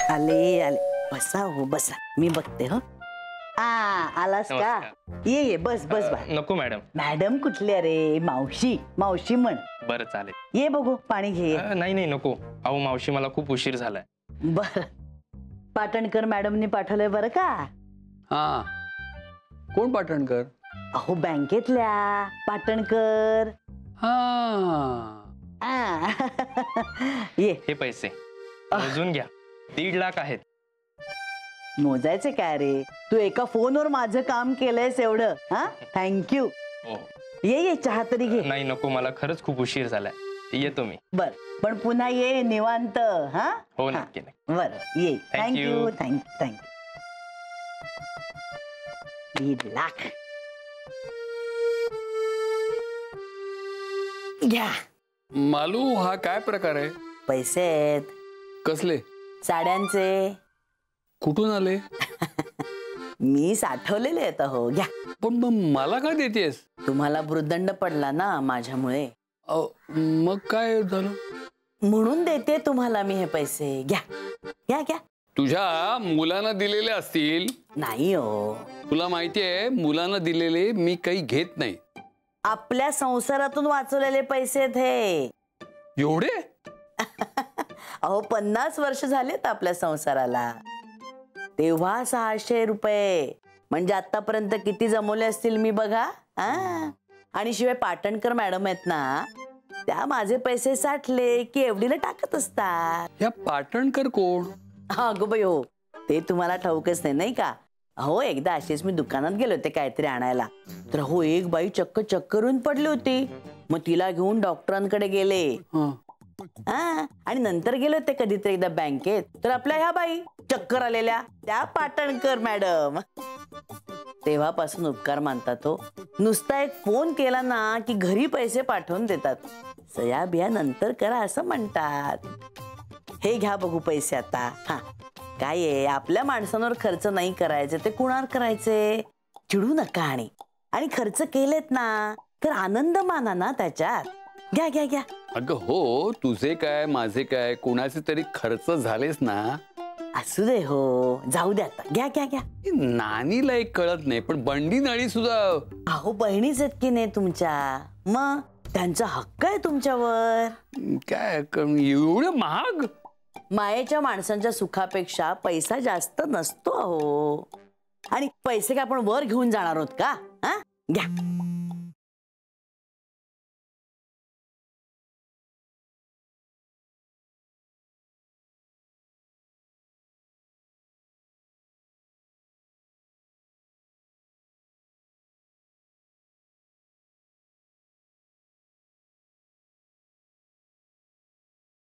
आले आले, बसा हो बसा, मी बघते हो. आलास का? ये बस बस. नको मॅडम. मॅडम कुठली? अरे मावशी, मावशी म्हण. बरं चालेल. ये बघू, पाणी घे. नाही नाही नको. अहो मावशी, मला खूप उशीर झालाय. बर, पाटणकर मॅडमनी पाठवलंय बरं का. हा, कोण पाटणकर? अहो बँकेतल्या पाटणकर. ये हे पैसे मोजून घ्या. 1.5 लाख आहेत. मोजायचे काय रे, तू एका फोनवर माझं काम केलंयस एवढं. हा, थँक्यू. ये चहा तरी घे. नाही नको, मला खरंच खूप उशीर झालाय. येतो मी. बर, पण पुन्हा ये निवांत. हा हो नक्की. बर ये. थँक्यू. 1.5 लाख घ्या. मालू, हा काय प्रकार आहे? पैसे आहेत. कसले? साड्यांचे. कुठून आले? मी साठवलेले आहेत हो, घ्या. पण मग मला काय देतेस? तुम्हाला भृदंड पडला ना माझ्यामुळे. मग काय झालं? म्हणून देते तुम्हाला मी हे पैसे. घ्या घ्या घ्या. तुझ्या मुलांना दिलेले असतील. नाही हो, तुला माहितीये, मुलांना दिलेले मी काही घेत नाही. आपल्या संसारातून वाचवलेले पैसे हे. एवढे? अहो 50 वर्ष झालेत आपल्या संसाराला. तेव्हा 600 रुपये म्हणजे आतापर्यंत किती जमवले असतील मी बघा. आणि शिवाय पाटणकर मॅडम आहेत ना, त्या माझे पैसे साठले की एवढीला टाकत असतात. या पाटणकर कोण? अगं बाई हो, ते तुम्हाला ठाऊकच नाही का. हो, एकदा अशीच मी दुकानात गेले होते काहीतरी आणायला, तर हो एक बाई चक्क चक्करून पडली होती. मग तिला घेऊन डॉक्टरांकडे गेले. आणि नंतर गेले होते कधीतरी एकदा बँकेत, तर आपल्या ह्या बाई चक्कर आलेल्या त्या पाटणकर मॅडम. तेव्हापासून उपकार मानतात हो. नुसता एक फोन केला ना की घरी पैसे पाठवून देतात. सया बिया नंतर करा असं म्हणतात. हे घ्या बघू पैसे आता. काय आहे, आपल्या माणसांवर खर्च नाही करायचे ते कुणावर करायचे. चिडू नका. आणि खर्च केलेत ना तर आनंद माना ना त्याच्यात. घ्या घ्या घ्या. अगं हो, तुझे काय माझे काय, कोणाचे तरी खर्च झालेस ना. असू दे हो, जाऊ दे आता. घ्या घ्या घ्या. नानीला एक कळत नाही, पण बंडी नाडी सुद्धा. अहो बहिणीच आहेत की नाही तुमच्या, मग त्यांचा हक्क आहे तुमच्यावर. काय एवढं महाग? मायेच्या माणसांच्या सुखापेक्षा पैसा जास्त नसतो अहो. आणि पैसे काय आपण वर घेऊन जाणार आहोत का? घ्या.